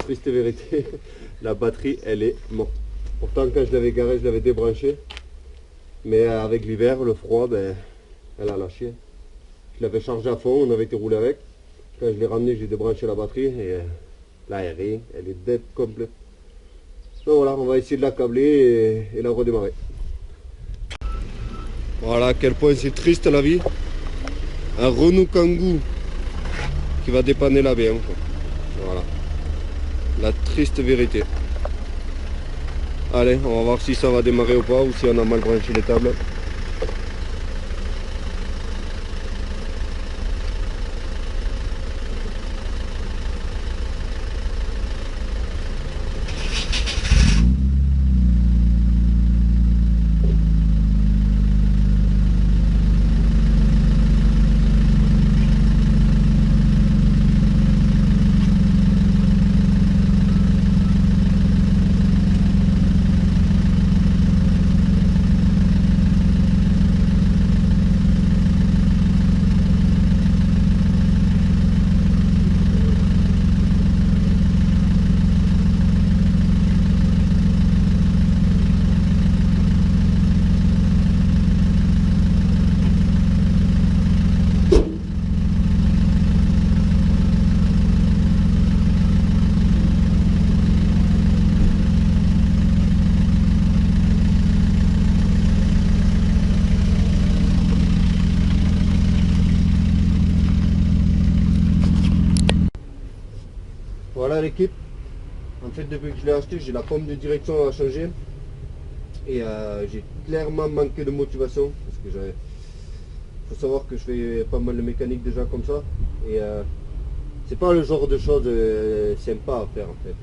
triste vérité, la batterie elle est morte. Pourtant quand je l'avais garée, je l'avais débranchée. Mais avec l'hiver, le froid, ben, elle a lâché. Je l'avais chargée à fond, on avait été roulé avec. Quand je l'ai ramené, j'ai débranché la batterie et là elle est dead complète. Donc voilà, on va essayer de la câbler et la redémarrer. Voilà à quel point c'est triste la vie. Un Renault Kangoo qui va dépanner la BM. Voilà. La triste vérité. Allez, on va voir si ça va démarrer ou pas, ou si on a mal branché les tables. Voilà l'équipe. En fait, depuis que je l'ai acheté, j'ai la pomme de direction à changer. Et j'ai clairement manqué de motivation. Parce que faut savoir que je fais pas mal de mécanique déjà comme ça. Et c'est pas le genre de choses sympa à faire en fait.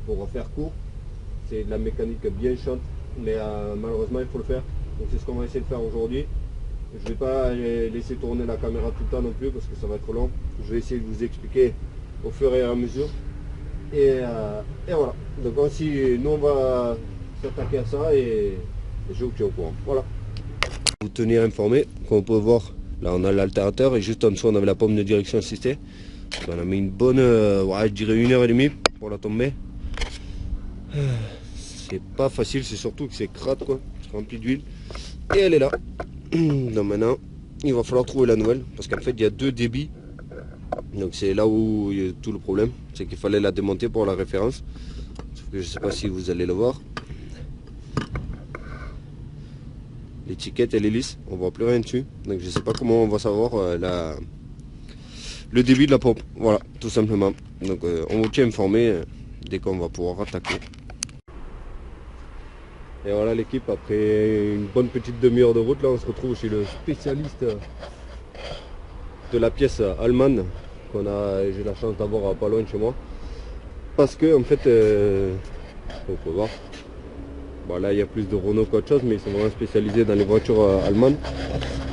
Pour faire court. C'est de la mécanique bien chiante. Mais malheureusement, il faut le faire. Donc c'est ce qu'on va essayer de faire aujourd'hui. Je vais pas laisser tourner la caméra tout le temps non plus parce que ça va être long. Je vais essayer de vous expliquer au fur et à mesure. Et voilà. Donc aussi, nous on va s'attaquer à ça et je vous tiens au courant. Voilà. Vous tenir informé, comme on peut voir, là on a l'altérateur et juste en dessous on avait la pomme de direction assistée. On a mis une bonne, je dirais 1h30 pour la tomber. C'est pas facile, c'est surtout que c'est crade quoi, c'est rempli d'huile. Et elle est là. Donc maintenant, il va falloir trouver la nouvelle parce qu'en fait il y a deux débits. Donc c'est là où il y a tout le problème, c'est qu'il fallait la démonter pour la référence. Sauf que je ne sais pas si vous allez le voir. L'étiquette elle est lisse, on voit plus rien dessus. Donc je ne sais pas comment on va savoir le débit de la pompe. Voilà, tout simplement. Donc on vous tient informé dès qu'on va pouvoir attaquer. Et voilà l'équipe, après une bonne petite demi-heure de route, là on se retrouve chez le spécialiste de la pièce allemande qu'on a, j'ai la chance d'avoir pas loin de chez moi. Parce que en fait, on peut voir, bon, là il y a plus de Renault qu'autre chose, mais ils sont vraiment spécialisés dans les voitures allemandes.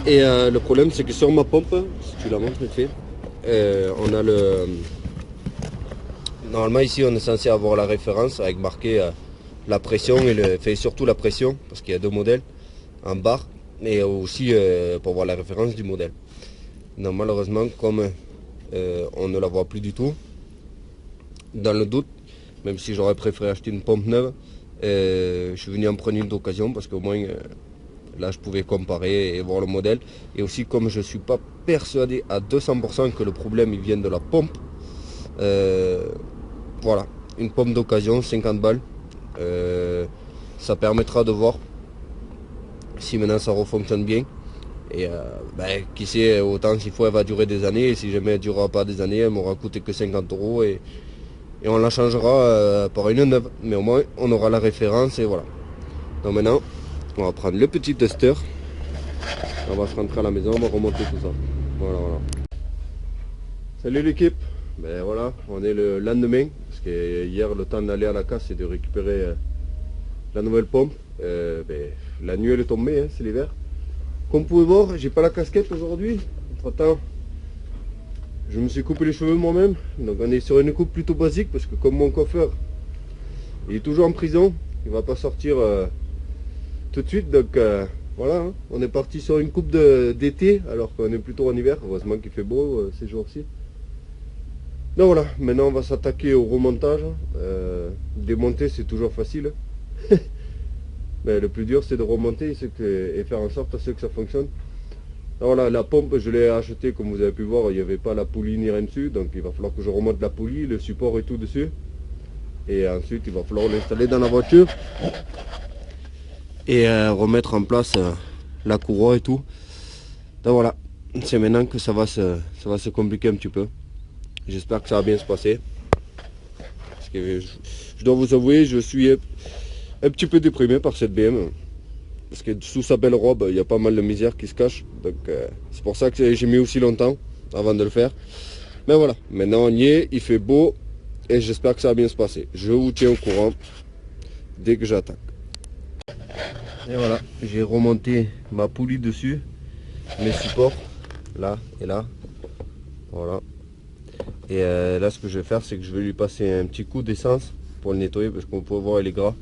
Et le problème c'est que sur ma pompe, si tu la montres vite fait, on a le... Normalement ici on est censé avoir la référence avec marqué la pression et surtout la pression, parce qu'il y a deux modèles en barre, et aussi pour voir la référence du modèle. Non, malheureusement, comme on ne la voit plus du tout, dans le doute, même si j'aurais préféré acheter une pompe neuve, je suis venu en prendre une d'occasion parce qu'au moins là je pouvais comparer et voir le modèle. Et aussi comme je ne suis pas persuadé à 200% que le problème il vient de la pompe, voilà, une pompe d'occasion, 50 balles, ça permettra de voir si maintenant ça refonctionne bien. Et qui sait, autant s'il faut elle va durer des années, et si jamais elle ne durera pas des années, elle m'aura coûté que 50 € et on la changera par une neuve. Mais au moins on aura la référence et voilà. Donc maintenant on va prendre le petit duster, on va se rentrer à la maison, on va remonter tout ça. Voilà, voilà. Salut l'équipe, ben voilà, on est le lendemain, parce que hier le temps d'aller à la casse et de récupérer la nouvelle pompe, la nuit elle est tombée, hein, c'est l'hiver. Comme vous pouvez voir, j'ai pas la casquette aujourd'hui. Entre temps, je me suis coupé les cheveux moi-même. Donc on est sur une coupe plutôt basique parce que comme mon coiffeur, il est toujours en prison, il va pas sortir tout de suite. Donc voilà, hein, on est parti sur une coupe d'été alors qu'on est plutôt en hiver. Heureusement qu'il fait beau ces jours-ci. Donc voilà, maintenant on va s'attaquer au remontage. Démonter c'est toujours facile. Mais le plus dur c'est de remonter et faire en sorte à ce que ça fonctionne. Donc voilà, la pompe je l'ai achetée comme vous avez pu voir, il n'y avait pas la poulie ni rien dessus. Donc il va falloir que je remonte la poulie, le support et tout dessus. Et ensuite il va falloir l'installer dans la voiture. Et remettre en place la courroie et tout. Donc voilà, c'est maintenant que ça va se compliquer un petit peu. J'espère que ça va bien se passer. Parce que je dois vous avouer, je suis un petit peu déprimé par cette BM. Parce que sous sa belle robe, il y a pas mal de misère qui se cache. Donc c'est pour ça que j'ai mis aussi longtemps avant de le faire. Mais voilà, maintenant on y est, il fait beau. Et j'espère que ça va bien se passer. Je vous tiens au courant dès que j'attaque. Et voilà, j'ai remonté ma poulie dessus. Mes supports, là et là. Voilà. Et là ce que je vais faire c'est que je vais lui passer un petit coup d'essence pour le nettoyer parce qu'on peut voir il est gras.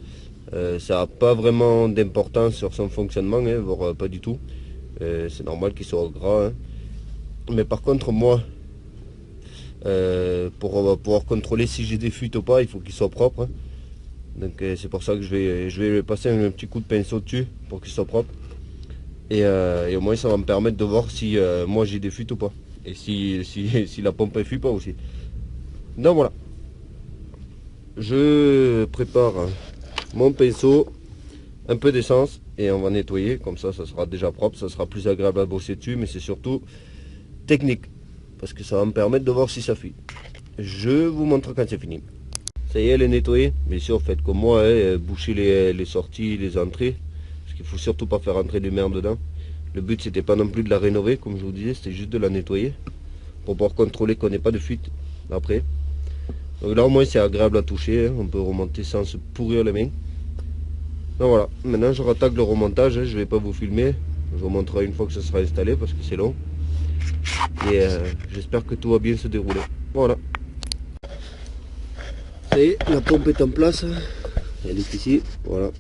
Ça n'a pas vraiment d'importance sur son fonctionnement, hein, voire pas du tout. C'est normal qu'il soit gras. Hein. Mais par contre moi, pour pouvoir contrôler si j'ai des fuites ou pas, il faut qu'il soit propre. Hein. Donc c'est pour ça que je vais lui passer un petit coup de pinceau dessus pour qu'il soit propre. Et au moins ça va me permettre de voir si moi j'ai des fuites ou pas. Et si la pompe ne fuit pas aussi. Donc voilà. Je prépare mon pinceau, un peu d'essence et on va nettoyer. Comme ça sera déjà propre, ça sera plus agréable à bosser dessus. Mais c'est surtout technique. Parce que ça va me permettre de voir si ça fuit. Je vous montre quand c'est fini. Ça y est, elle est nettoyée. Bien sûr, faites comme moi, hein, bouchez les sorties, les entrées. Parce qu'il ne faut surtout pas faire entrer des merdes dedans. Le but c'était pas non plus de la rénover comme je vous disais, c'était juste de la nettoyer pour pouvoir contrôler qu'on n'ait pas de fuite après. Donc là au moins c'est agréable à toucher, hein. On peut remonter sans se pourrir les mains. Donc voilà, maintenant je rattaque le remontage, hein. Je vais pas vous filmer, je vous montrerai une fois que ça sera installé parce que c'est long. Et j'espère que tout va bien se dérouler. Voilà. Ça y est, la pompe est en place, elle est ici, voilà.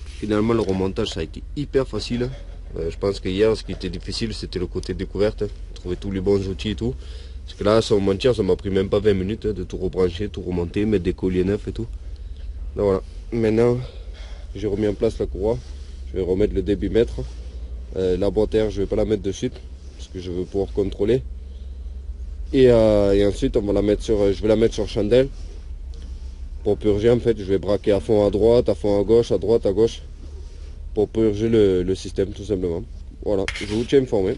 Finalement le remontage ça a été hyper facile. Je pense que hier ce qui était difficile c'était le côté découverte, hein. Trouver tous les bons outils et tout. Parce que là sans mentir ça m'a pris même pas 20 minutes hein, de tout rebrancher, tout remonter, mettre des colliers neufs et tout. Donc voilà, maintenant j'ai remis en place la courroie, je vais remettre le débitmètre. La boîte air je vais pas la mettre de suite parce que je veux pouvoir contrôler. Et ensuite on va la mettre sur, je vais la mettre sur chandelle. Pour purger en fait je vais braquer à fond à droite, à fond à gauche, à droite, à gauche. Pour purger le système tout simplement. Voilà, je vous tiens informé.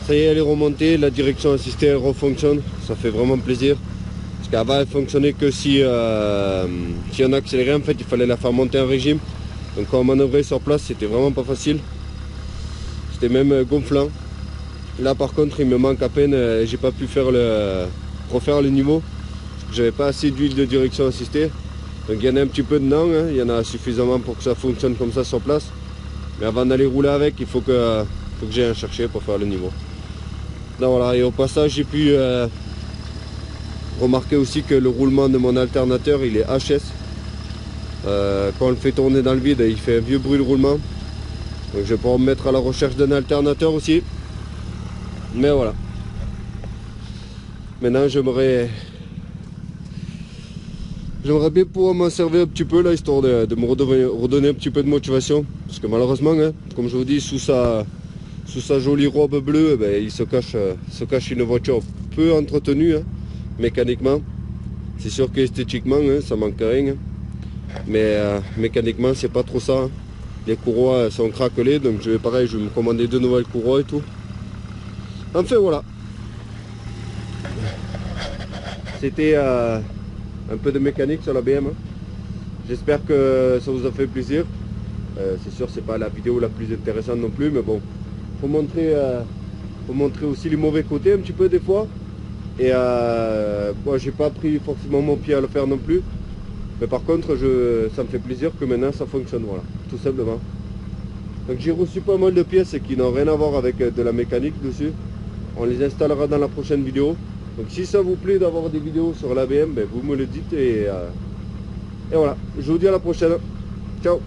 Ça y est, elle est remontée, la direction assistée elle refonctionne, ça fait vraiment plaisir. Parce qu'avant elle fonctionnait que si on accélérait, en fait il fallait la faire monter en régime. Donc quand on manœuvrait sur place c'était vraiment pas facile. C'était même gonflant. Là par contre il me manque à peine, j'ai pas pu refaire le niveau. J'avais pas assez d'huile de direction assistée. Donc il y en a un petit peu dedans, hein. Il y en a suffisamment pour que ça fonctionne comme ça sur place. Mais avant d'aller rouler avec, il faut que j'aille en chercher pour faire le niveau. Donc voilà, et au passage j'ai pu remarquer aussi que le roulement de mon alternateur il est HS. Quand on le fait tourner dans le vide, il fait un vieux bruit de roulement. Donc je vais pouvoir me mettre à la recherche d'un alternateur aussi. Mais voilà. Maintenant j'aimerais bien pouvoir m'en servir un petit peu là, histoire de me redonner un petit peu de motivation. Parce que malheureusement, hein, comme je vous dis, sous sa jolie robe bleue, ben, il se cache une voiture peu entretenue, hein, mécaniquement. C'est sûr qu'esthétiquement, hein, ça manque rien. Mais mécaniquement, c'est pas trop ça. Hein. Les courroies sont craquelées, donc je vais me commander 2 nouvelles courroies et tout. Enfin voilà. C'était un peu de mécanique sur la BM. J'espère que ça vous a fait plaisir. C'est sûr c'est pas la vidéo la plus intéressante non plus, mais bon, faut montrer aussi les mauvais côtés un petit peu des fois. Et moi j'ai pas pris forcément mon pied à le faire non plus. Mais par contre ça me fait plaisir que maintenant ça fonctionne, voilà, tout simplement. Donc j'ai reçu pas mal de pièces qui n'ont rien à voir avec de la mécanique dessus. On les installera dans la prochaine vidéo. Donc si ça vous plaît d'avoir des vidéos sur l'ABM, ben, vous me le dites et voilà. Je vous dis à la prochaine. Ciao.